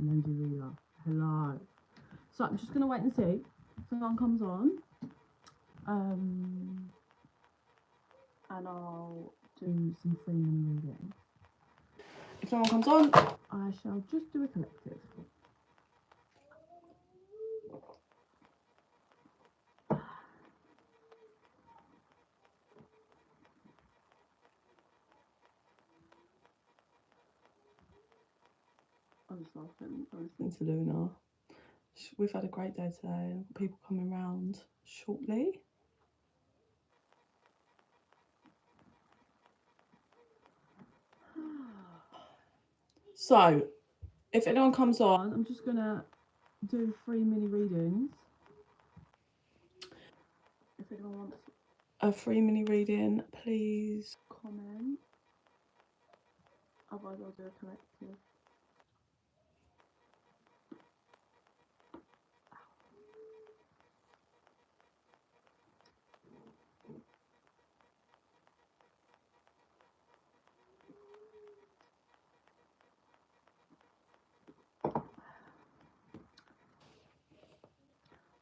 Lady Reader. Hello. So I'm just going to wait and see if someone comes on. And I'll do some free mini reading. If someone comes on, I shall just do a collective. I'm just laughing. I'm listening to Luna. We've had a great day today. People coming round shortly. So, if anyone comes on, I'm just going to do 3 mini readings. If anyone wants a free mini reading, please comment. Otherwise, I'll do a collective.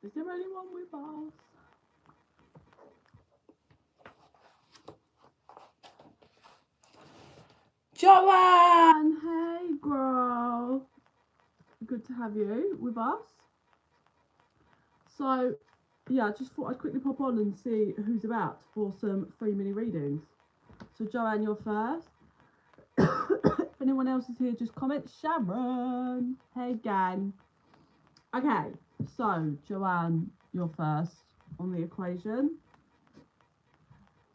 Is there anyone with us? Joanne! Hey, girl. Good to have you with us. So, yeah, I just thought I'd quickly pop on and see who's about for some free mini readings. So, Joanne, you're first. If anyone else is here, just comment Sharon. Hey, gang. Okay, so, Joanne, you're first on the equation.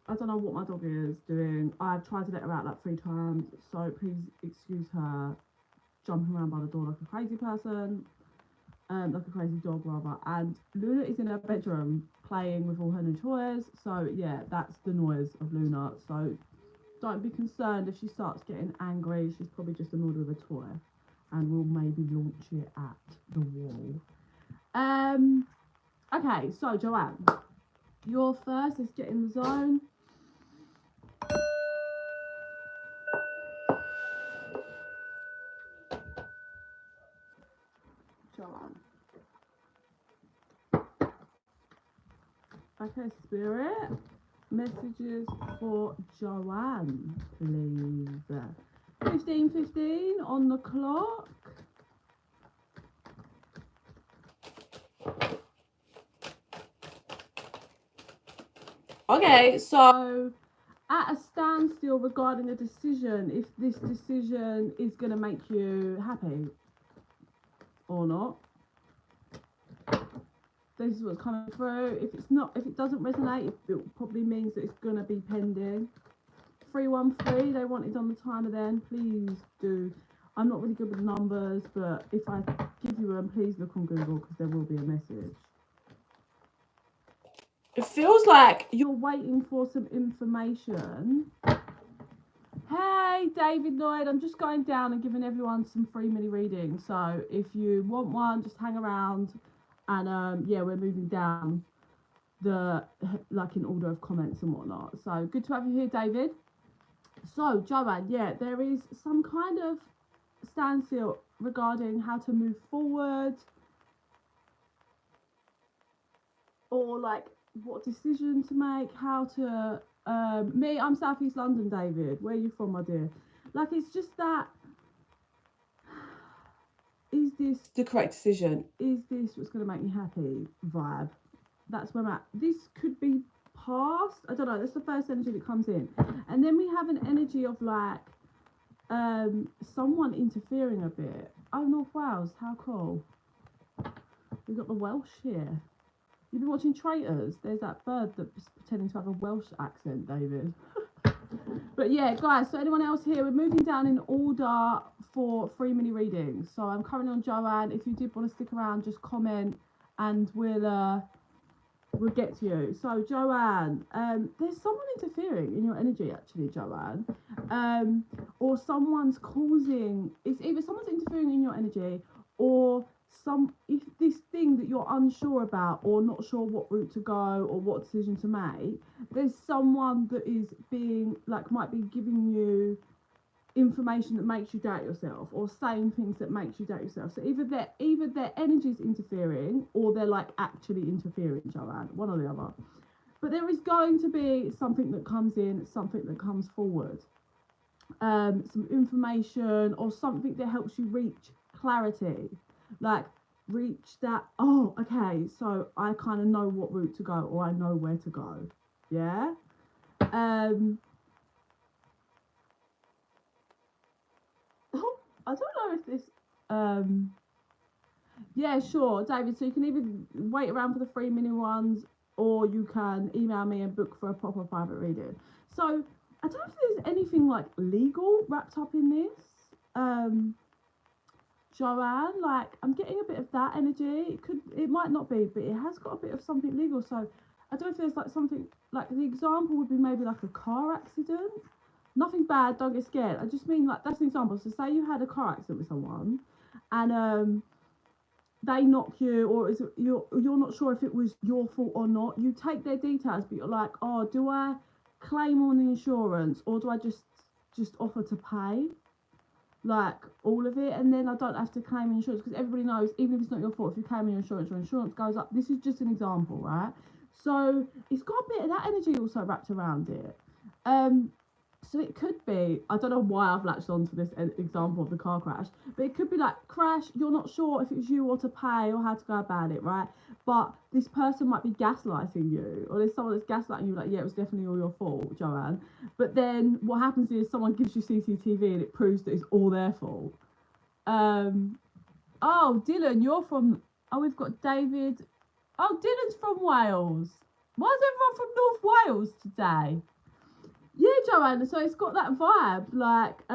I don't know what my dog is doing. I've tried to let her out like 3 times, so please excuse her jumping around by the door like a crazy person, like a crazy dog rather. And Luna is in her bedroom playing with all her new toys, so yeah, that's the noise of Luna. So don't be concerned if she starts getting angry. She's probably just annoyed with a toy, and we'll maybe launch it at the wall. Okay, so Joanne, you're first. Let's get in the zone. Joanne. Okay, Spirit, messages for Joanne, please. 15:15 on the clock. Okay, so at a standstill regarding a decision, if this decision is going to make you happy or not. This is what's coming through. If it's not, if it doesn't resonate, it probably means that it's going to be pending. 313, they wanted on the timer then. Please do. I'm not really good with numbers, but if I give you them, please look on Google because there will be a message. It feels like you're waiting for some information. Hey, David Lloyd, I'm just going down and giving everyone some free mini readings. So if you want one, just hang around. And yeah, we're moving down the, like in order of comments and whatnot. So good to have you here, David. So Joanne, yeah, there is some kind of standstill regarding how to move forward, or like what decision to make, how to, I'm South East London, David. Where are you from, my dear? Like, it's just that, is this the correct decision? Is this what's going to make me happy vibe? That's where I'm at. This could be past. I don't know. That's the first energy that comes in. And then we have an energy of like someone interfering a bit. Oh, North Wales. How cool. We've got the Welsh here. You've been watching Traitors? There's that bird that's pretending to have a Welsh accent, David. But yeah, guys, so anyone else here, we're moving down in order for free mini readings. So I'm currently on Joanne. If you did want to stick around, just comment and we'll get to you. So Joanne, there's someone interfering in your energy actually, Joanne. Or someone's causing, it's either someone's interfering in your energy, or if this thing that you're unsure about or not sure what route to go or what decision to make, there's someone that is being like, might be giving you information that makes you doubt yourself, or saying things that makes you doubt yourself. So either their energy's interfering, or they're like actually interfering, Joanne, one or the other. But there is going to be something that comes in, something that comes forward, some information or something that helps you reach clarity, like reach that, oh, okay, so I kind of know what route to go, or I know where to go. Yeah. Oh, I don't know if this yeah, sure, David, so you can either wait around for the 3 minute ones, or you can email me and book for a proper private reading. So I don't know if there's anything like legal wrapped up in this, Joanne. Like, I'm getting a bit of that energy. It might not be, but it has got a bit of something legal. So I don't know if there's like something, like the example would be maybe like a car accident. Nothing bad, don't get scared. I just mean, like, that's an example. So say you had a car accident with someone, and they knock you, or you're not sure if it was your fault or not. You take their details, but you're like, oh, do I claim on the insurance, or do I just offer to pay, like, all of it, and then I don't have to claim insurance? Because everybody knows, even if it's not your fault, if you claim your insurance goes up. This is just an example, right? So it's got a bit of that energy also wrapped around it. So it could be, I don't know why I've latched onto this example of the car crash, but it could be like, crash, you're not sure if it was you or to pay or how to go about it, right? But this person might be gaslighting you, or there's someone that's gaslighting you, like, yeah, it was definitely all your fault, Joanne. But then what happens is someone gives you CCTV and it proves that it's all their fault. Oh, Dylan, you're from, oh, we've got David. Oh, Dylan's from Wales. Why is everyone from North Wales today? Yeah, Joanne, so it's got that vibe, like,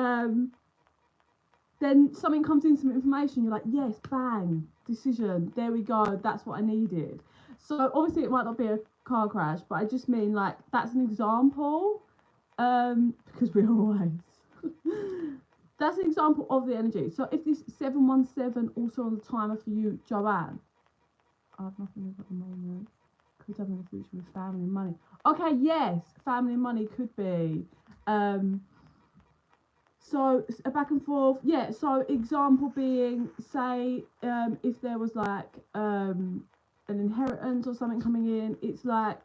then something comes in, some information, you're like, yes, bang, decision, there we go, that's what I needed. So obviously it might not be a car crash, but I just mean, like, that's an example, because we're always, that's an example of the energy. So if this 717 also on the timer for you, Joanne, I have nothing at the moment. Could have in the future with family and money. Okay, yes, family and money could be. So a back and forth, yeah. So example being, say, if there was like an inheritance or something coming in, it's like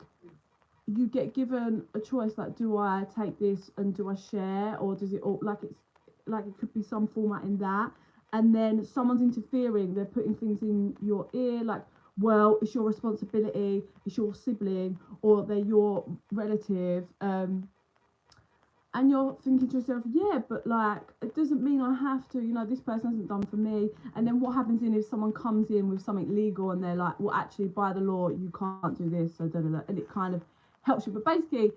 you get given a choice, like, do I take this and do I share, or does it all, like, it's like it could be some format in that, and then someone's interfering, they're putting things in your ear, like, well, it's your responsibility, it's your sibling, or they're your relative, and you're thinking to yourself, yeah, but like, it doesn't mean I have to, you know, this person hasn't done for me. And then what happens if someone comes in with something legal and they're like, well, actually, by the law, you can't do this, so da da da, and it kind of helps you. But basically,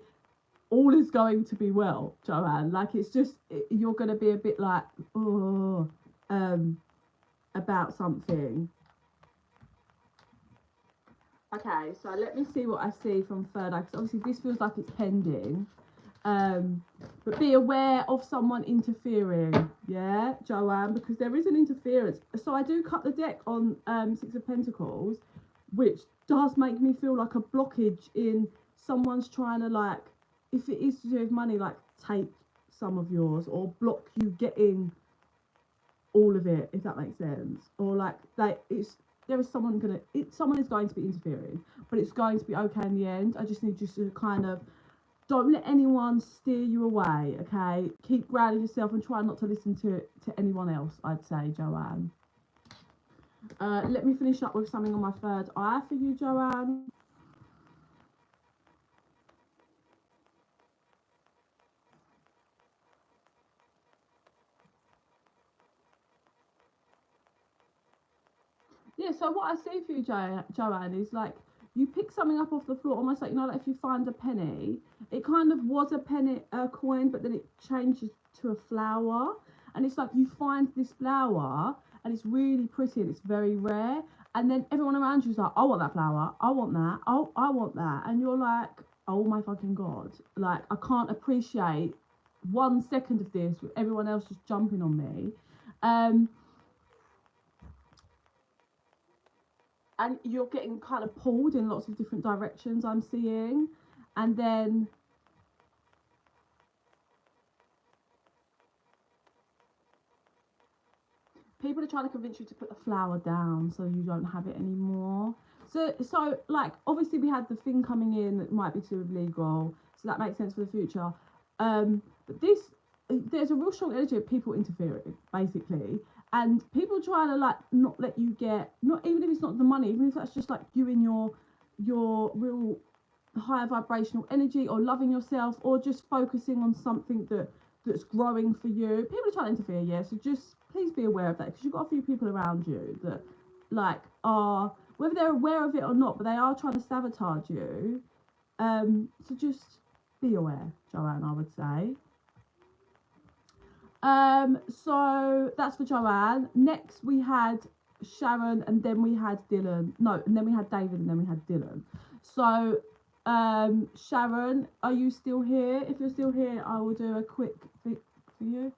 all is going to be well, Joanne. Like, it's just, you're going to be a bit like, oh, about something. Okay, so let me see what I see from third eye, because obviously this feels like it's pending. But be aware of someone interfering, yeah, Joanne, because there is an interference. So I do cut the deck on Six of Pentacles, which does make me feel like a blockage in someone's trying to, like, if it is to do with money, like, take some of yours, or block you getting all of it, if that makes sense. Or like, there is someone someone is going to be interfering, but it's going to be okay in the end. I just need you to kind of, don't let anyone steer you away, okay? Keep grounding yourself and try not to listen to anyone else, I'd say, Joanne. Let me finish up with something on my third eye for you, Joanne. Yeah, so what I see for you, Joanne, is like, you pick something up off the floor, almost like, you know, like if you find a penny, it kind of was a coin, but then it changes to a flower. And it's like, you find this flower and it's really pretty and it's very rare. And then everyone around you is like, I want that flower. I want that. Oh, I want that. And you're like, oh my fucking God. Like, I can't appreciate 1 second of this with everyone else just jumping on me. And you're getting kind of pulled in lots of different directions, I'm seeing. And then are trying to convince you to put the flower down so you don't have it anymore. So like, obviously we had the thing coming in that might be too illegal, so that makes sense for the future. But there's a real strong energy of people interfering, basically, and people trying to like not let you get, not even if it's not the money, even if that's just like you in your real higher vibrational energy, or loving yourself, or just focusing on something that's growing for you. People are trying to interfere, yeah, so just please be aware of that, because you've got a few people around you that like are, whether they're aware of it or not, but they are trying to sabotage you. So just be aware, Joanne, I would say. So that's for Joanne. Next we had Sharon, and then we had Dylan. No, and then we had David, and then we had Dylan. So Sharon, are you still here? If you're still here, I will do a quick thing for you.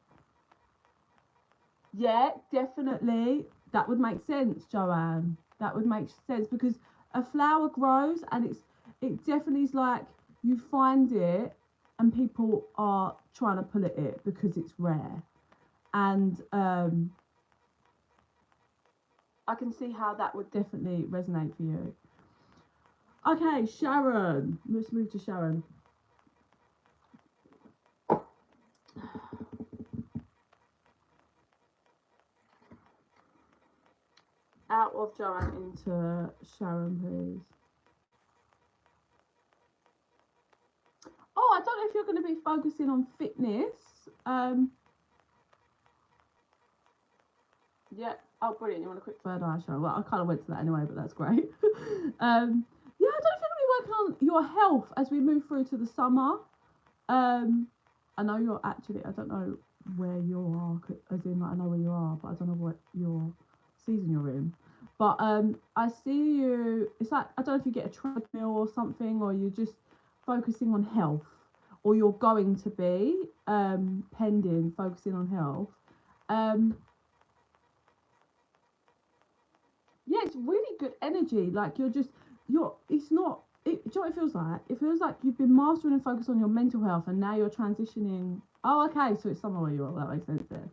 Yeah, definitely. That would make sense, Joanne. That would make sense, because a flower grows, and it definitely is like you find it and people are trying to pull at it because it's rare. And I can see how that would definitely resonate for you. Okay, Sharon. Let's move to Sharon. Out of Joanne into Sharon, please. Oh, I don't know if you're going to be focusing on fitness. Yeah. Oh, brilliant. You want a quick third eye, Sharon? Well, I kind of went to that anyway, but that's great. Yeah, I don't know if you're going to be working on your health as we move through to the summer. I know you're actually, I don't know where you are, as in, like, I know where you are, but I don't know what your season you're in. But I see you, it's like, I don't know if you get a treadmill or something, or you're just focusing on health, or you're going to be pending focusing on health. Yeah, it's really good energy. Like it's not, do you know what it feels like? It feels like you've been mastering and focused on your mental health, and now you're transitioning. Oh, okay, so it's somewhere where you are. That makes sense there.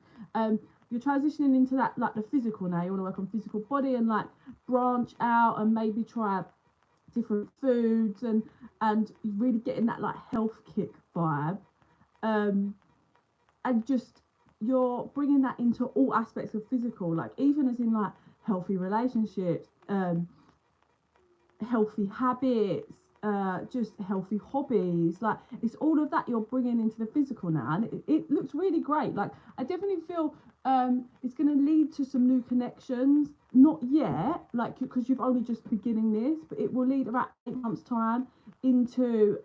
You're transitioning into that, like the physical now. You want to work on physical body and like branch out and maybe try different foods and really getting that like health kick vibe. And just you're bringing that into all aspects of physical, like even as in like healthy relationships, healthy habits, just healthy hobbies. Like it's all of that you're bringing into the physical now, and it looks really great. Like I definitely feel it's going to lead to some new connections. Not yet, like, because you've only just beginning this, but it will lead about 8 months time into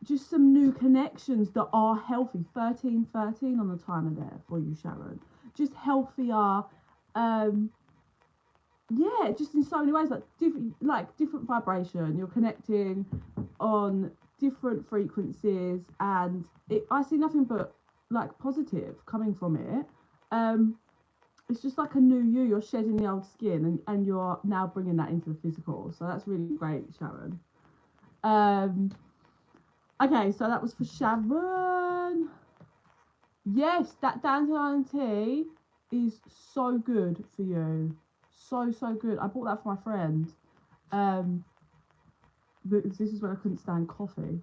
just some new connections that are healthy. 13 on the timer there for you, Sharon. Just healthier, yeah, just in so many ways, like different vibration. You're connecting on different frequencies, and I see nothing but like positive coming from it. It's just like a new you. You're shedding the old skin, and you're now bringing that into the physical. So that's really great, Sharon. Okay, so that was for Sharon. Yes, that dandelion tea is so good for you. So good. I bought that for my friend. Because this is when I couldn't stand coffee.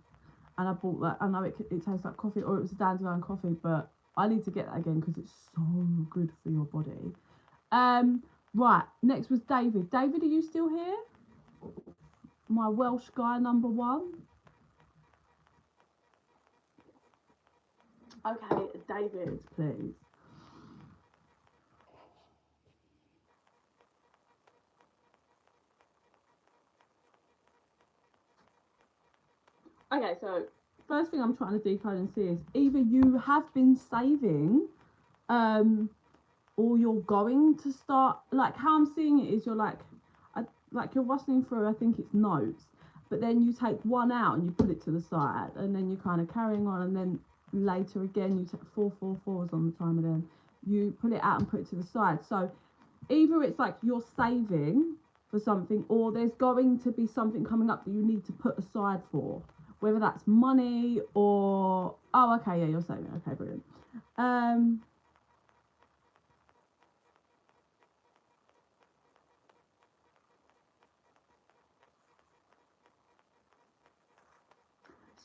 And I bought that. I know it tastes like coffee, or it was a dandelion coffee, but I need to get that again because it's so good for your body. Right, next was David. David, are you still here? My Welsh guy number 1. Okay, David, please. Okay, so first thing I'm trying to decode and see is either you have been saving, or you're going to start. Like how I'm seeing it is you're like you're rustling through. I think it's notes, but then you take one out and you put it to the side, and then you're kind of carrying on, and then later again you take 4 4s on the timer, then you pull it out and put it to the side. So either it's like you're saving for something, or there's going to be something coming up that you need to put aside for, whether that's money or, oh, okay, yeah, you're saving. Okay, brilliant.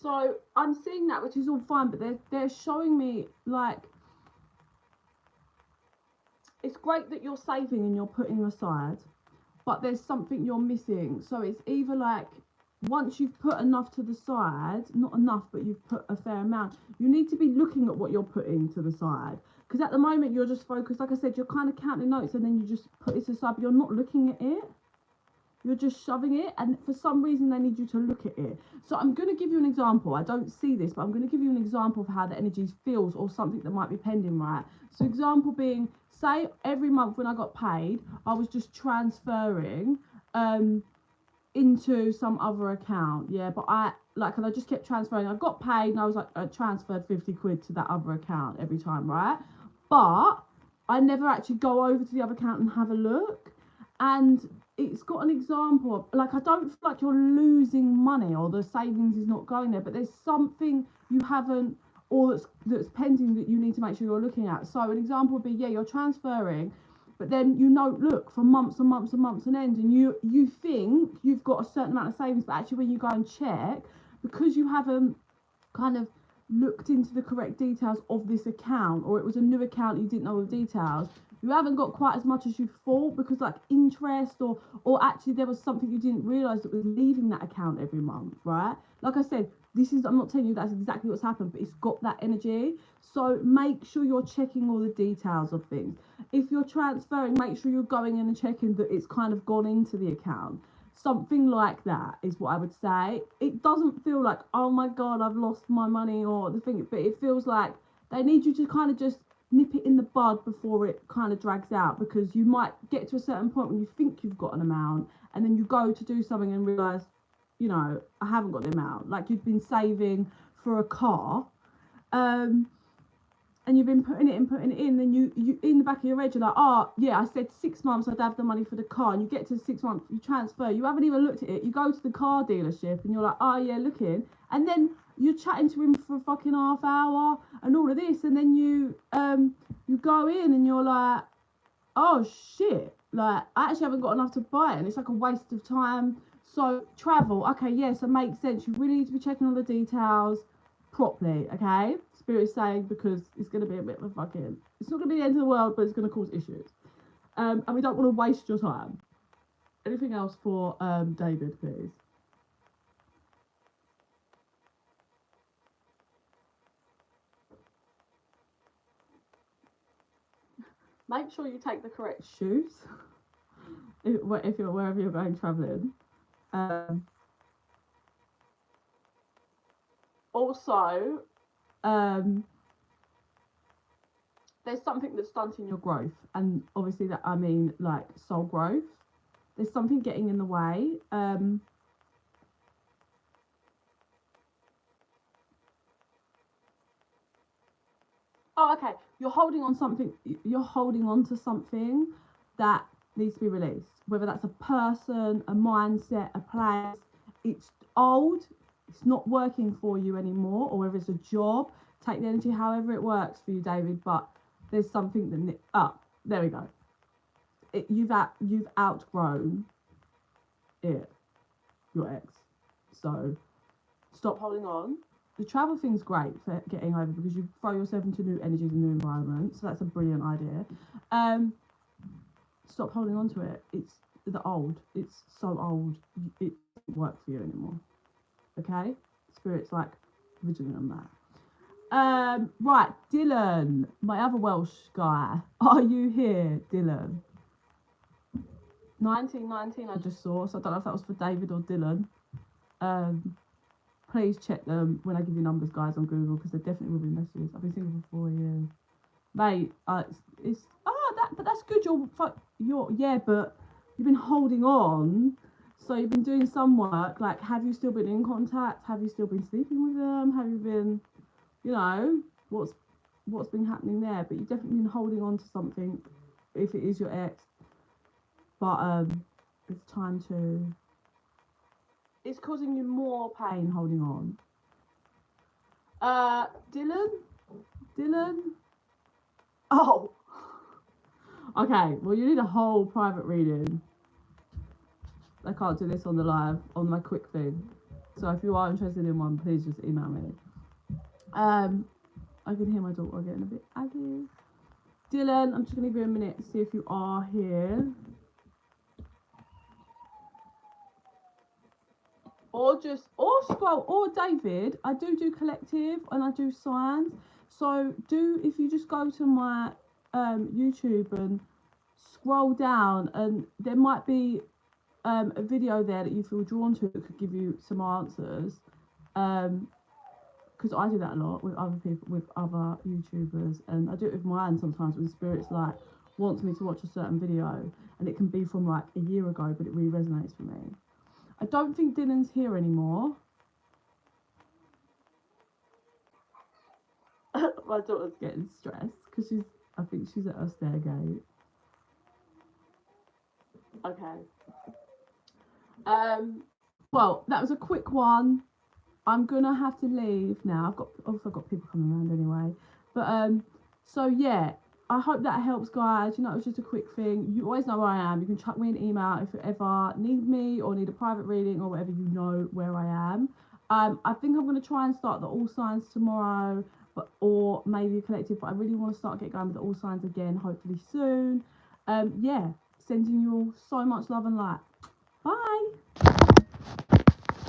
So I'm seeing that, which is all fine, but they're showing me, like, it's great that you're saving and you're putting aside, but there's something you're missing. So it's either like, once you've put enough to the side, not enough, but you've put a fair amount, you need to be looking at what you're putting to the side. Because at the moment you're just focused, like I said, you're kind of counting notes and then you just put it aside, but you're not looking at it. You're just shoving it, and for some reason they need you to look at it. So I'm going to give you an example. I don't see this, but I'm going to give you an example of how the energy feels, or something that might be pending, right? So example being, say every month when I got paid, I was just transferring into some other account, yeah, but I just kept transferring. I got paid and I was like, I transferred 50 quid to that other account every time, right? But I never actually go over to the other account and have a look. And it's got an example of, like, I don't feel like you're losing money or the savings is not going there, but there's something you haven't, or that's pending, that you need to make sure you're looking at. So an example would be, yeah, you're transferring, but then you don't look for months and months and months on end, and you think you've got a certain amount of savings, but actually when you go and check, because you haven't kind of looked into the correct details of this account, or it was a new account, you didn't know the details, you haven't got quite as much as you thought, because like interest or actually there was something you didn't realize that was leaving that account every month, right? Like I said, I'm not telling you that's exactly what's happened, but it's got that energy. So make sure you're checking all the details of things. If you're transferring, make sure you're going in and checking that it's kind of gone into the account. Something like that is what I would say. It doesn't feel like, oh my God, I've lost my money or the thing, but it feels like they need you to kind of just nip it in the bud before it kind of drags out, because you might get to a certain point when you think you've got an amount and then you go to do something and realize, you know, I haven't got the amount. Like you've been saving for a car, and you've been putting it in, then you in the back of your head you're like, oh yeah, I said 6 months I'd have the money for the car, and you get to 6 months, you transfer, you haven't even looked at it, you go to the car dealership and you're like, oh yeah, looking, and then you're chatting to him for a fucking half hour and all of this, and then you go in and you're like, oh shit, like I actually haven't got enough to buy it, and it's like a waste of time. So travel, okay, yes, it makes sense, you really need to be checking all the details properly, okay? Spirit is saying, because it's going to be a bit of a fucking, it's not going to be the end of the world, but it's going to cause issues, and we don't want to waste your time. Anything else for David, please? Make sure you take the correct shoes if you're wherever you're going traveling. Also, there's something that's stunting your growth, and obviously that I mean like soul growth. There's something getting in the way. Oh, okay. You're holding on something. You're holding on to something that needs to be released. Whether that's a person, a mindset, a place. It's old. It's not working for you anymore, or whether it's a job. Take the energy however it works for you, David. But there's something that there we go. You've outgrown it, your ex. So stop holding on. The travel thing's great for getting over, because you throw yourself into new energies and new environments. So that's a brilliant idea. Stop holding on to it. It's the old. It's so old. It doesn't work for you anymore. Okay? Spirit's like vigilant on that. Right, Dylan, my other Welsh guy. Are you here, Dylan? 1919 I just saw, so I don't know if that was for David or Dylan. Please check them when I give you numbers, guys, on Google, because there definitely will be messages. I've been single for 4 years, mate. But that's good. But you've been holding on, so you've been doing some work. Like, have you still been in contact? Have you still been sleeping with them? Have you been, you know, what's been happening there? But you've definitely been holding on to something, if it is your ex. But it's time to. It's causing you more pain holding on. Dylan. Oh. Okay. Well, you need a whole private reading. I can't do this on the live, on my quick thing. So if you are interested in one, please just email me. I can hear my daughter getting a bit aggy. Dylan, I'm just going to give you a minute to see if you are here. Or scroll, or David, I do collective and I do signs. So if you just go to my YouTube and scroll down, and there might be a video there that you feel drawn to that could give you some answers. Because I do that a lot with other people, with other YouTubers, and I do it with mine sometimes when spirits like wants me to watch a certain video, and it can be from like a year ago, but it really resonates for me. I don't think Dylan's here anymore. My daughter's getting stressed because I think she's at her stair gate. Okay. Well, that was a quick one. I'm gonna have to leave now. I've got people coming around anyway. But so yeah, I hope that helps, guys. You know, it was just a quick thing. You always know where I am. You can chuck me an email if you ever need me or need a private reading or whatever. You know where I am. I think I'm gonna try and start the all signs tomorrow, or maybe a collective. But I really want to start getting going with the all signs again, hopefully soon. Yeah, sending you all so much love and light.